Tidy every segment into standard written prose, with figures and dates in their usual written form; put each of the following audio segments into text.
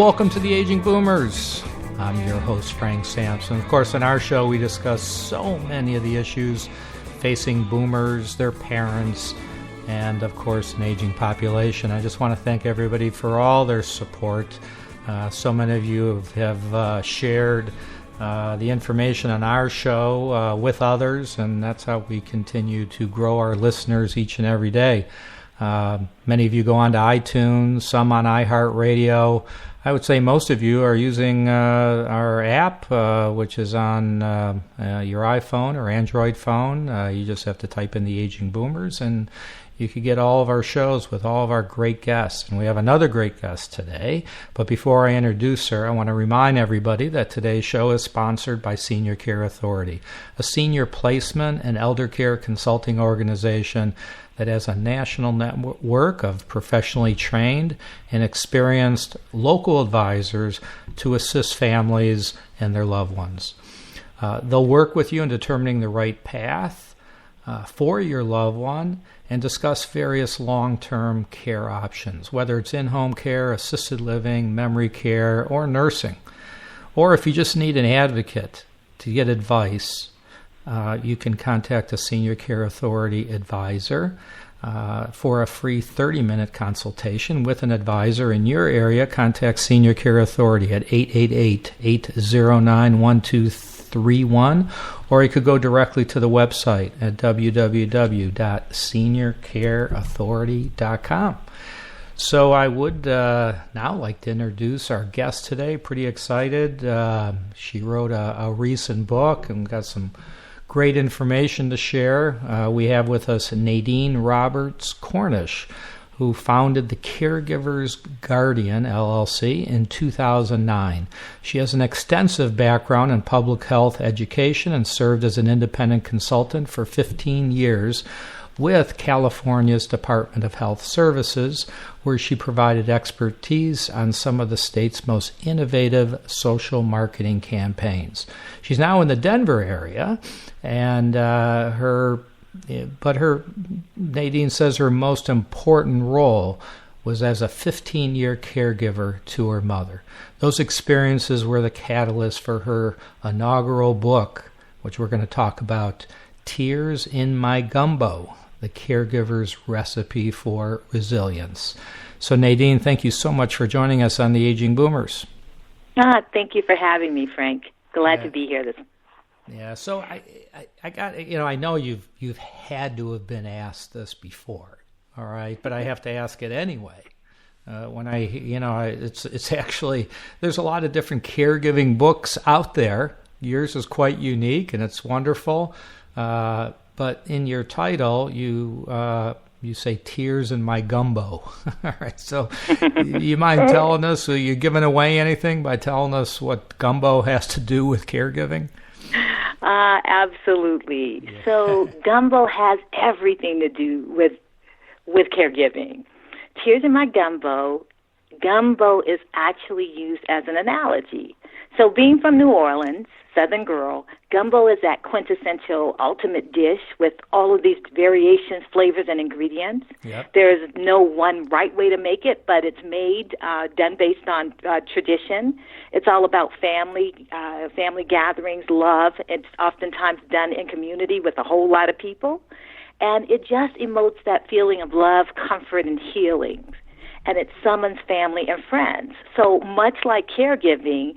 welcome to the Aging Boomers. I'm your host, Frank Sampson. Of course, in our show, we discuss so many of the issues facing boomers, their parents, and, of course, an aging population. I just want to thank everybody for all their support. So many of you have shared the information on our show with others, and that's how we continue to grow our listeners each and every day. Many of you go on to iTunes, some on iHeartRadio. I would say most of you are using our app, which is on your iPhone or Android phone. You just have to type in the Aging Boomers, and you can get all of our shows with all of our great guests. And we have another great guest today. But before I introduce her, I want to remind everybody that today's show is sponsored by Senior Care Authority, a senior placement and elder care consulting organization that has a national network of professionally trained and experienced local advisors to assist families and their loved ones. They'll work with you in determining the right path for your loved one and discuss various long-term care options, whether it's in-home care, assisted living, memory care, or nursing. Or if you just need an advocate to get advice, you can contact a Senior Care Authority advisor for a free 30-minute consultation with an advisor in your area. Contact Senior Care Authority at 888-809-1231, or you could go directly to the website at www.seniorcareauthority.com. So I would now like to introduce our guest today. Pretty excited. She wrote a recent book and got some great information to share. We have with us Nadine Roberts Cornish, who founded the Caregiver's Guardian, LLC, in 2009. She has an extensive background in public health education and served as an independent consultant for 15 years with California's Department of Health Services, where she provided expertise on some of the state's most innovative social marketing campaigns. She's now in the Denver area, and Nadine says her most important role was as a 15-year caregiver to her mother. Those experiences were the catalyst for her inaugural book, which we're going to talk about, Tears in My Gumbo, the Caregiver's Recipe for Resilience. So Nadine, thank you so much for joining us on the Aging Boomers. Thank you for having me, Frank. Glad to be here. Yeah, so I got, I know you've had to have been asked this before, all right, but I have to ask it anyway. It's actually, there's a lot of different caregiving books out there. Yours is quite unique and it's wonderful. But in your title, you say Tears in My Gumbo. All right, so you mind telling us, are you giving away anything by telling us what gumbo has to do with caregiving? Absolutely. Yeah. So gumbo has everything to do with caregiving. Tears in My Gumbo is actually used as an analogy. So being from New Orleans, Southern girl, gumbo is that quintessential ultimate dish with all of these variations, flavors, and ingredients. Yep. There is no one right way to make it, but it's made, done based on tradition. It's all about family gatherings, love. It's oftentimes done in community with a whole lot of people. And it just emotes that feeling of love, comfort, and healing. And it summons family and friends. So much like caregiving,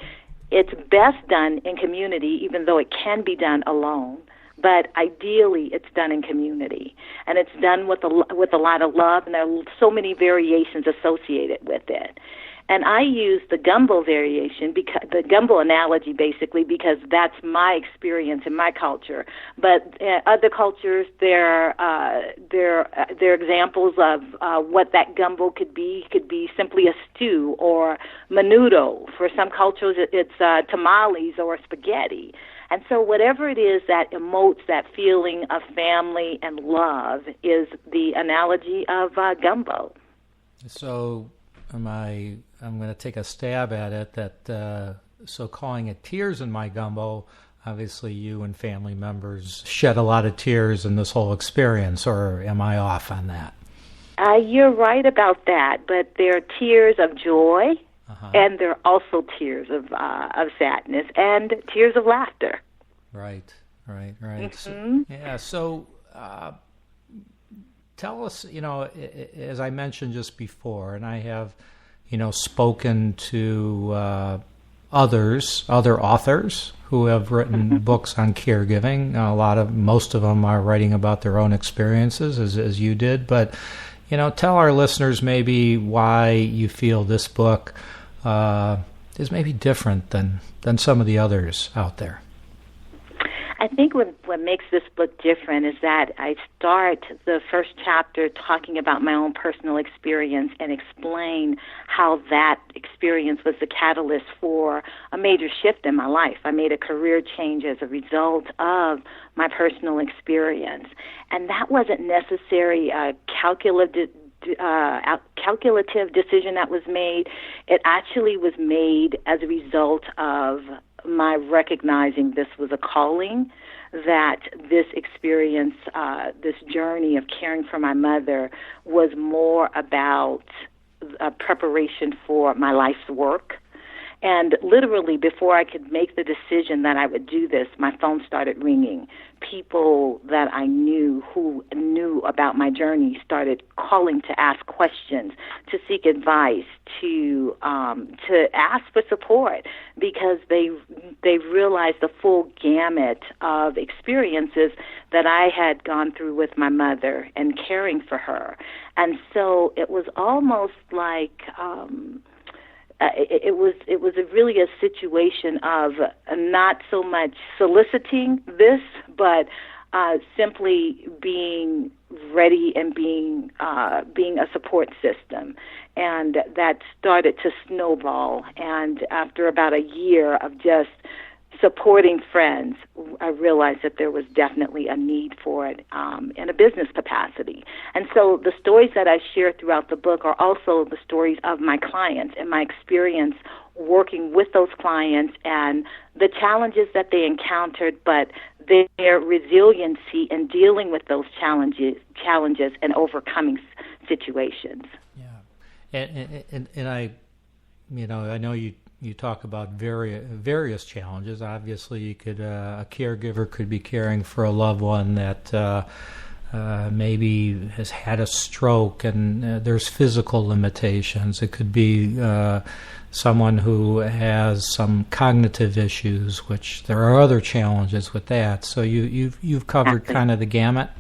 it's best done in community, even though it can be done alone. But ideally, it's done in community, and it's done with a lot of love. And there are so many variations associated with it. And I use the gumbo variation, because the gumbo analogy, basically, because that's my experience in my culture. But other cultures, they're examples of what that gumbo could be. Could be simply a stew or menudo. For some cultures, it's tamales or spaghetti. And so whatever it is that emotes that feeling of family and love is the analogy of gumbo. So I'm going to take a stab at it so calling it Tears in My Gumbo, obviously you and family members shed a lot of tears in this whole experience, or am I off on that? You're right about that, but they're tears of joy, And there are also tears of sadness and tears of laughter. Right. Mm-hmm. So tell us, as I mentioned just before, and I have, spoken to other authors who have written books on caregiving. Most of them are writing about their own experiences, as you did. But, tell our listeners maybe why you feel this book is maybe different than some of the others out there. I think what makes this book different is that I start the first chapter talking about my own personal experience and explain how that experience was the catalyst for a major shift in my life. I made a career change as a result of my personal experience. And that wasn't necessarily a calculative decision that was made. It actually was made as a result of my recognizing this was a calling, that this experience, this journey of caring for my mother was more about preparation for my life's work. And literally, before I could make the decision that I would do this, my phone started ringing. People that I knew who knew about my journey started calling to ask questions, to seek advice, to ask for support, because they realized the full gamut of experiences that I had gone through with my mother and caring for her. And so it was almost like it was really a situation of not so much soliciting this, but simply being ready and being a support system. And that started to snowball. And after about a year of just supporting friends, I realized that there was definitely a need for it in a business capacity. And so the stories that I share throughout the book are also the stories of my clients and my experience working with those clients and the challenges that they encountered, but their resiliency in dealing with those challenges and overcoming situations. Yeah, and I know you talk about various challenges. Obviously, you could a caregiver could be caring for a loved one that maybe has had a stroke, and there's physical limitations. It could be someone who has some cognitive issues, which there are other challenges with that. So you've covered kind of the gamut.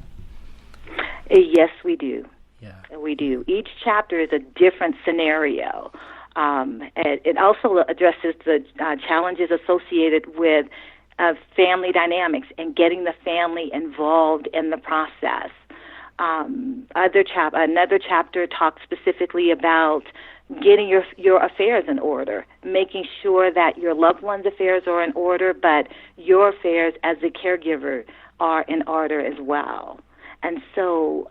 Yes, we do. Yeah, we do. Each chapter is a different scenario. It also addresses the challenges associated with family dynamics and getting the family involved in the process. Another chapter talks specifically about getting your affairs in order, making sure that your loved one's affairs are in order, but your affairs as a caregiver are in order as well. And so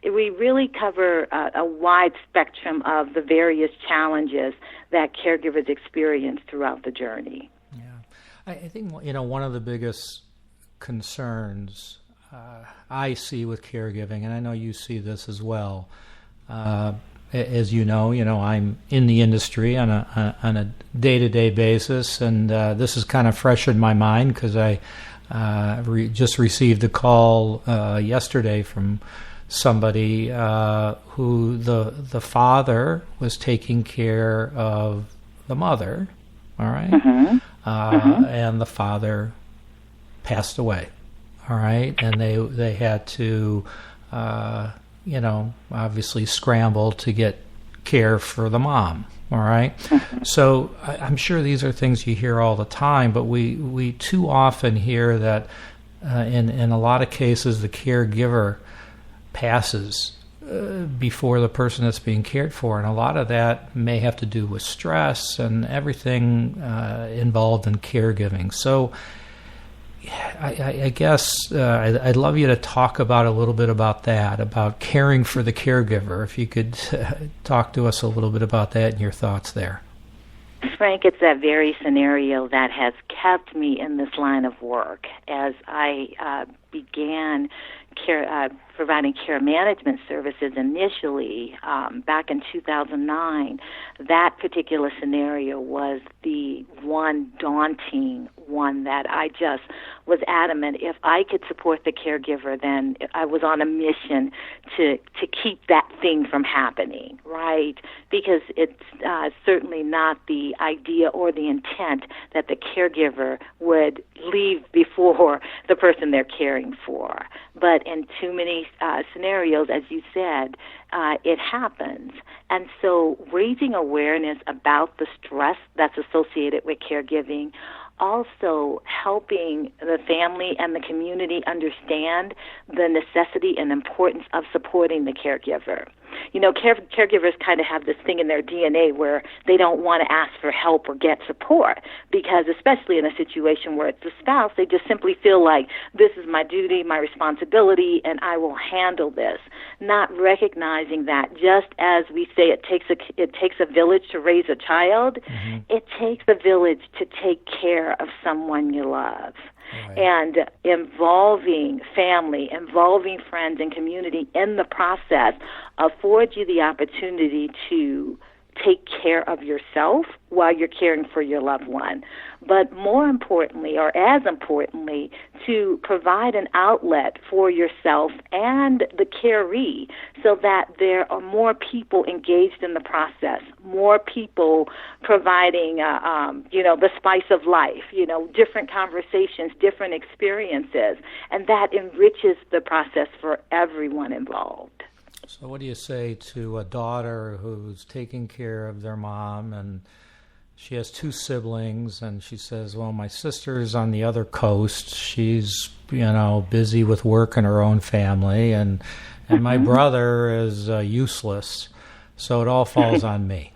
we really cover a wide spectrum of the various challenges that caregivers experience throughout the journey. Yeah, I think one of the biggest concerns I see with caregiving, and I know you see this as well. As you know, I'm in the industry on a day-to-day basis, and this is kind of fresh in my mind because I just received a call yesterday from somebody who the father was taking care of the mother, all right? Mm-hmm. And the father passed away, all right? And they had to, obviously scramble to get care for the mom. All right. So I'm sure these are things you hear all the time, but we too often hear that in a lot of cases the caregiver passes before the person that's being cared for, and a lot of that may have to do with stress and everything involved in caregiving. So I guess I'd love you to talk about a little bit about that, about caring for the caregiver. If you could talk to us a little bit about that and your thoughts there. Frank, it's that very scenario that has kept me in this line of work. As I began providing care management services initially back in 2009, that particular scenario was the one daunting one that I just was adamant if I could support the caregiver, then I was on a mission to keep that thing from happening, right? Because it's certainly not the idea or the intent that the caregiver would leave before the person they're caring for. But in too many scenarios, as you said, it happens. And so raising awareness about the stress that's associated with caregiving, also helping the family and the community understand the necessity and importance of supporting the caregiver. You know, caregivers kind of have this thing in their DNA where they don't want to ask for help or get support because, especially in a situation where it's a spouse, they just simply feel like this is my duty, my responsibility, and I will handle this, not recognizing that just as we say it takes a village to raise a child, it takes a village to take care of someone you love. Right. And involving family, involving friends and community in the process affords you the opportunity to take care of yourself while you're caring for your loved one. But more importantly, or as importantly, to provide an outlet for yourself and the caree so that there are more people engaged in the process, more people providing, the spice of life, different conversations, different experiences, and that enriches the process for everyone involved. So what do you say to a daughter who's taking care of their mom and she has two siblings and she says, well, my sister's on the other coast. She's, busy with work and her own family and my brother is useless. So it all falls on me.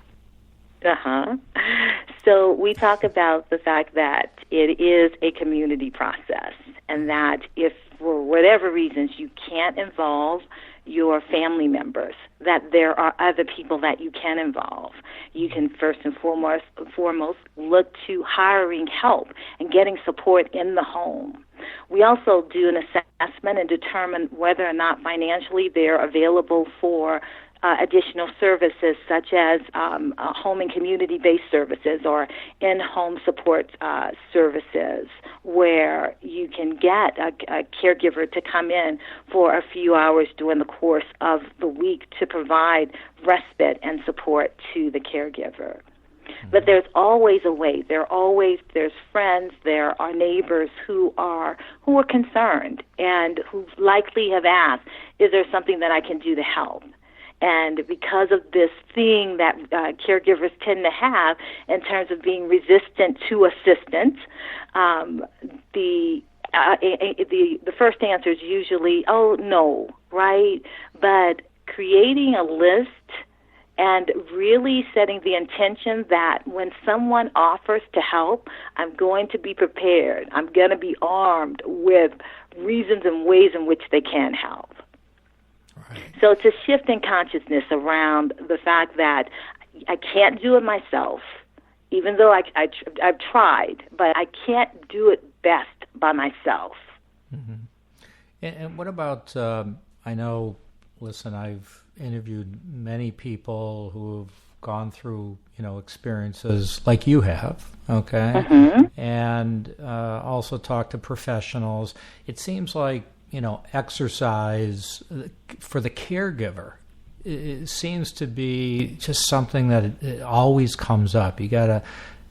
So we talk about the fact that it is a community process and that if for whatever reasons you can't involve your family members, that there are other people that you can involve. You can first and foremost look to hiring help and getting support in the home. We also do an assessment and determine whether or not financially they're available for additional services such as home and community-based services or in-home support services where you can get a caregiver to come in for a few hours during the course of the week to provide respite and support to the caregiver. But there's always a way. There's friends, there are neighbors who are concerned and who likely have asked, is there something that I can do to help? And because of this thing that caregivers tend to have in terms of being resistant to assistance, the first answer is usually, oh, no, right? But creating a list and really setting the intention that when someone offers to help, I'm going to be prepared. I'm going to be armed with reasons and ways in which they can help. Right. So it's a shift in consciousness around the fact that I can't do it myself, even though I've tried, but I can't do it best by myself. Mm-hmm. And what about, I know, listen, I've interviewed many people who've gone through, experiences like you have, okay? Mm-hmm. And also talked to professionals. It seems like, exercise for the caregiver, it seems to be just something that it always comes up. You got to,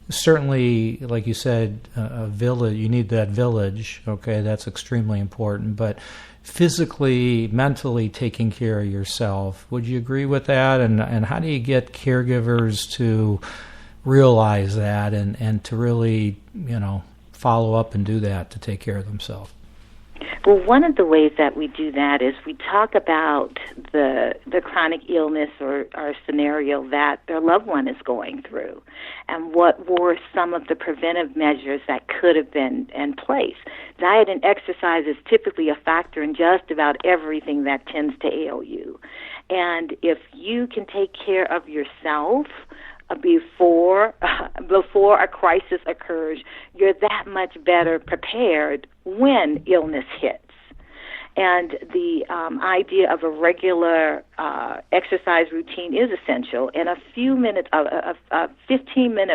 certainly, like you said, a village, you need that village, okay, that's extremely important, but physically, mentally taking care of yourself, would you agree with that? And how do you get caregivers to realize that and to really, follow up and do that to take care of themselves? Well, one of the ways that we do that is we talk about the chronic illness or scenario that their loved one is going through and what were some of the preventive measures that could have been in place. Diet and exercise is typically a factor in just about everything that tends to ail you. And if you can take care of yourself before a crisis occurs, you're that much better prepared when illness hits. And the idea of a regular exercise routine is essential. And a 15-minute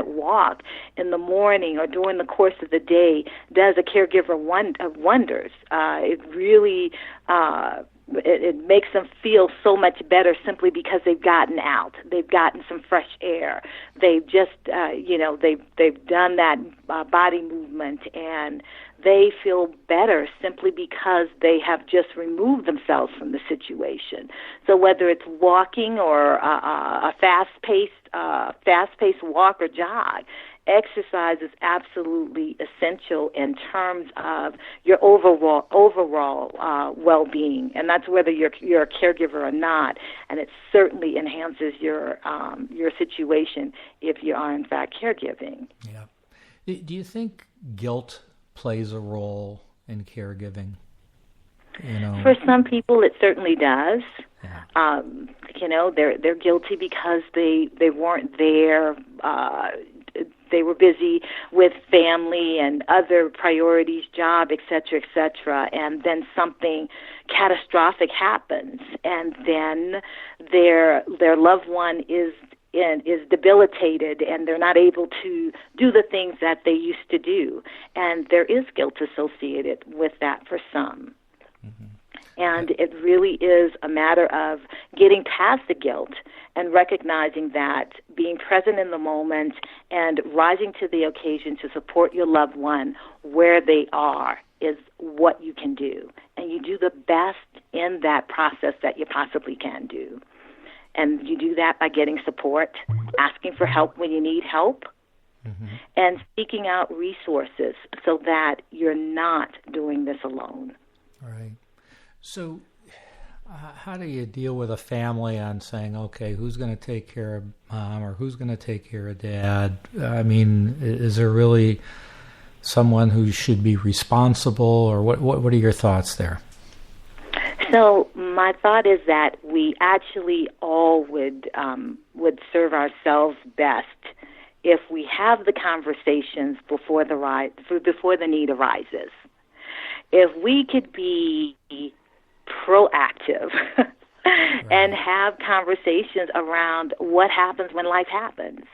walk in the morning or during the course of the day does a caregiver wonders. It really it makes them feel so much better simply because they've gotten out. They've gotten some fresh air. They've just, they've done that body movement, and they feel better simply because they have just removed themselves from the situation. So whether it's walking or a fast-paced walk or jog, exercise is absolutely essential in terms of your overall well-being, and that's whether you're a caregiver or not. And it certainly enhances your situation if you are in fact caregiving. Yeah. Do you think guilt plays a role in caregiving? For some people, it certainly does. Yeah. They're guilty because they weren't there. They were busy with family and other priorities, job, et cetera, and then something catastrophic happens, and then their loved one is debilitated, and they're not able to do the things that they used to do, and there is guilt associated with that for some. Mm-hmm. And it really is a matter of getting past the guilt and recognizing that being present in the moment and rising to the occasion to support your loved one where they are is what you can do. And you do the best in that process that you possibly can do. And you do that by getting support, asking for help when you need help, mm-hmm. and seeking out resources so that you're not doing this alone. All right. So how do you deal with a family on saying, okay, who's going to take care of mom or who's going to take care of dad? I mean, is there really someone who should be responsible, or what are your thoughts there? So my thought is that we actually all would serve ourselves best if we have the conversations before the need arises. If we could be proactive right. and have conversations around what happens when life happens.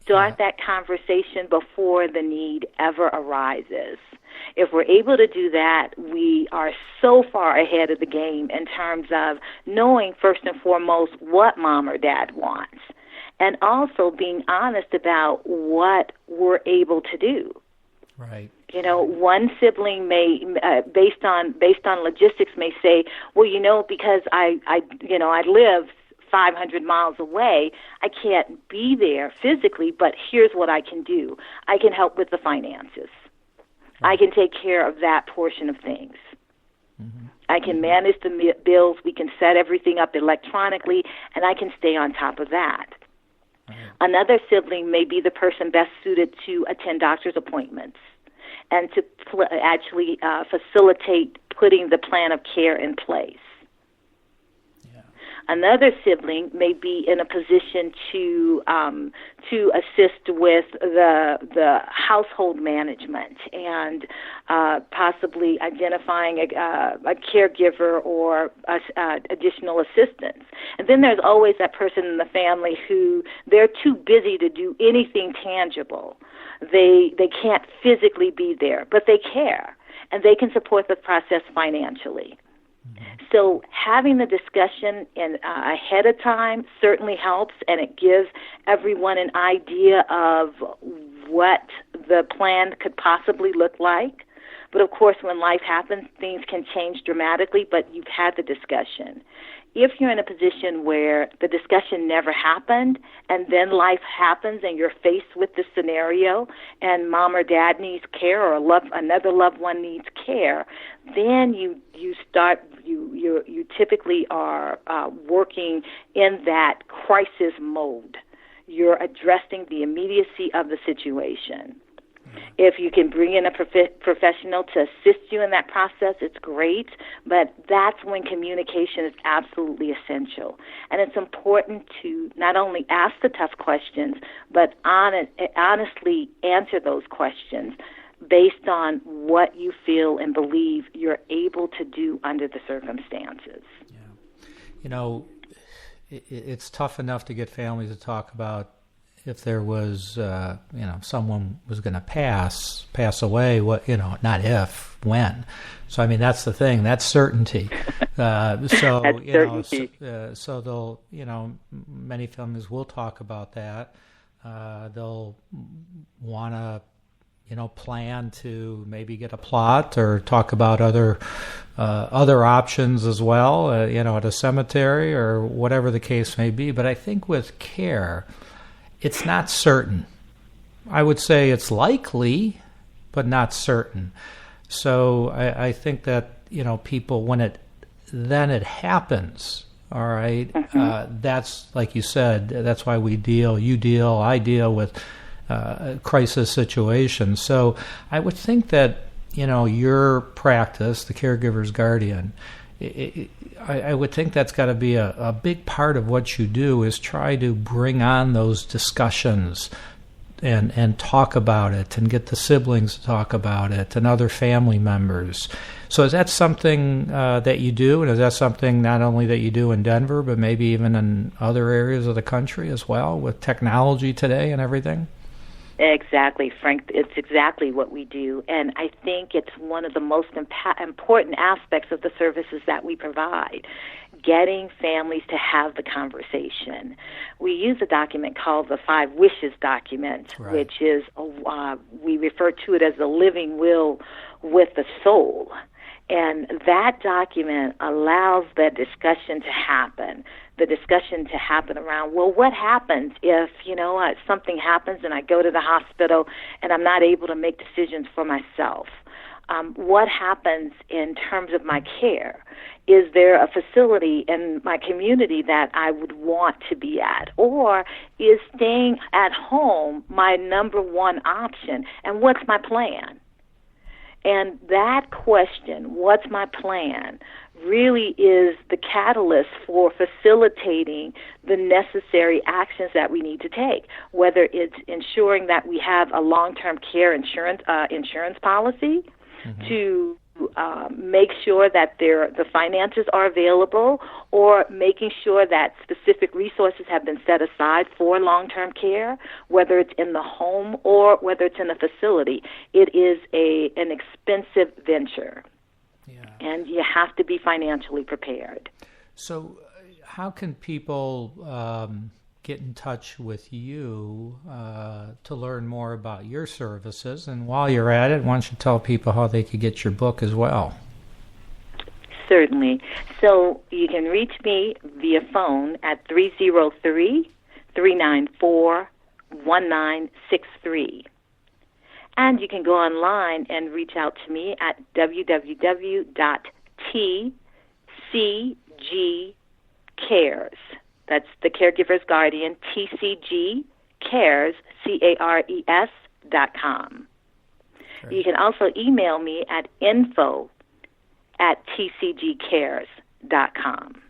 Start that conversation before the need ever arises. If we're able to do that, we are so far ahead of the game in terms of knowing first and foremost what mom or dad wants, and also being honest about what we're able to do. Right. One sibling may, based on logistics, may say, well, because I live 500 miles away, I can't be there physically, but here's what I can do. I can help with the finances. Right. I can take care of that portion of things. Mm-hmm. I can manage the bills. We can set everything up electronically, and I can stay on top of that. Right. Another sibling may be the person best suited to attend doctor's appointments and to actually facilitate putting the plan of care in place. Yeah. Another sibling may be in a position to assist with the household management and possibly identifying a caregiver or additional assistance. And then there's always that person in the family who they're too busy to do anything tangible. They can't physically be there, but they care, and they can support the process financially. Mm-hmm. So having the discussion ahead of time certainly helps, and it gives everyone an idea of what the plan could possibly look like. But of course, when life happens, things can change dramatically, but you've had the discussion. If you're in a position where the discussion never happened and then life happens and you're faced with this scenario and mom or dad needs care or another loved one needs care, then you typically are working in that crisis mode. You're addressing the immediacy of the situation. If you can bring in a professional to assist you in that process, it's great, but that's when communication is absolutely essential. And it's important to not only ask the tough questions, but honestly answer those questions based on what you feel and believe you're able to do under the circumstances. Yeah. You know, it's tough enough to get families to talk about if there was, someone was going to pass away, not if, when. So, I mean, that's the thing. That's certainty. That's certainty. So they'll, many families will talk about that. They'll want to, plan to maybe get a plot or talk about other options as well, at a cemetery or whatever the case may be. But I think with care, it's not certain. I would say it's likely, but not certain. So I think that, people, when it happens, all right, that's, like you said, that's why I deal with crisis situations. So I would think that, your practice, the caregiver's guardian, I would think that's got to be a big part of what you do, is try to bring on those discussions and talk about it and get the siblings to talk about it and other family members. So is that something that you do, and is that something not only that you do in Denver, but maybe even in other areas of the country as well, with technology today and everything? Exactly, Frank. It's exactly what we do, and I think it's one of the most important aspects of the services that we provide, getting families to have the conversation. We use a document called the 5 Wishes document, right, which is, we refer to it as the living will with the soul. And that document allows that discussion to happen. The discussion to happen around, well, what happens if, something happens and I go to the hospital and I'm not able to make decisions for myself? What happens in terms of my care? Is there a facility in my community that I would want to be at? Or is staying at home my number one option? And what's my plan? And that question, what's my plan, really is the catalyst for facilitating the necessary actions that we need to take, whether it's ensuring that we have a long-term care insurance policy, to make sure that the finances are available, or making sure that specific resources have been set aside for long-term care, whether it's in the home or whether it's in a facility. It is an expensive venture, and you have to be financially prepared. So how can people get in touch with you to learn more about your services? And while you're at it, why don't you tell people how they could get your book as well? Certainly. So you can reach me via phone at 303-394-1963. And you can go online and reach out to me at www.tcgcares. That's the Caregiver's Guardian, TCGcares, CARES.com. Great. You can also email me at info@tcgcares.com.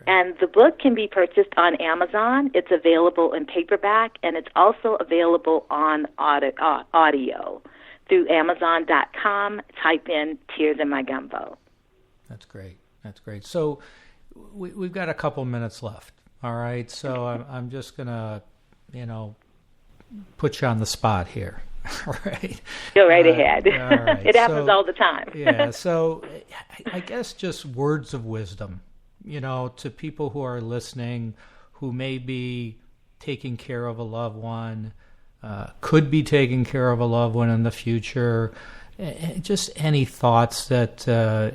And the book can be purchased on Amazon. It's available in paperback, and it's also available on audio through Amazon.com. Type in Tears in My Gumbo. That's great. So we've got a couple minutes left. All right. So I'm just going to, put you on the spot here. All right. Go right ahead. All right. It happens all the time. Yeah. So I guess just words of wisdom, to people who are listening, who may be taking care of a loved one, could be taking care of a loved one in the future. Just any thoughts that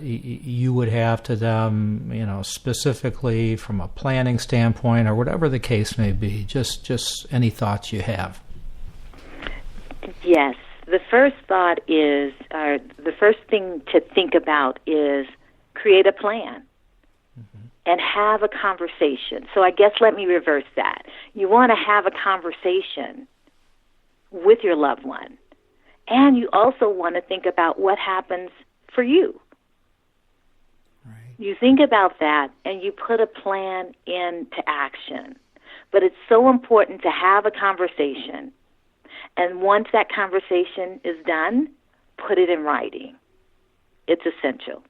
you would have to them, specifically from a planning standpoint or whatever the case may be. Just any thoughts you have. Yes. The first thought is, the first thing to think about is create a plan and have a conversation. So I guess let me reverse that. You want to have a conversation with your loved one. And you also want to think about what happens for you. Right. You think about that and you put a plan into action. But it's so important to have a conversation And once that conversation is done, put it in writing. It's essential.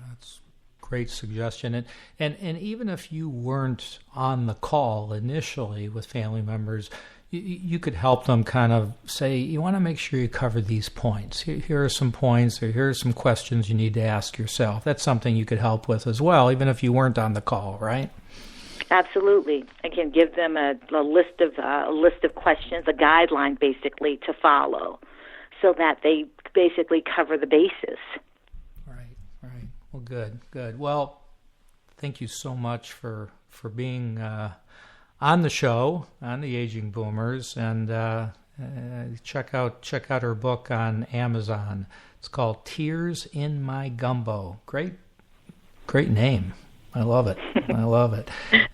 That's a great suggestion. And even if you weren't on the call initially with family members, you could help them kind of say, you want to make sure you cover these points. Here are some points, or here are some questions you need to ask yourself. That's something you could help with as well, even if you weren't on the call, right? Absolutely. Again, give them a list of questions, a guideline basically to follow, so that they basically cover the basis. Right. Well, good. Well, thank you so much for being on the show, on the Aging Boomers, and check out her book on Amazon. It's called Tears in My Gumbo. Great name. I love it.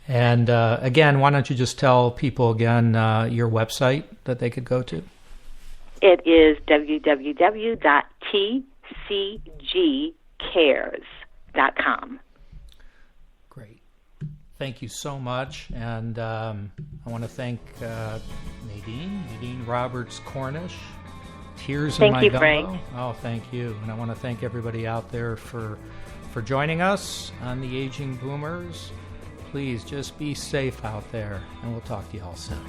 And again, why don't you just tell people again your website that they could go to? It is www.tcgcares.com. Great. Thank you so much. And I want to thank Nadine Roberts Cornish. Tears in My Gumbo. Thank you, Frank. Oh, thank you. And I want to thank everybody out there for joining us on the Aging Boomers. Please just be safe out there, and we'll talk to you all soon.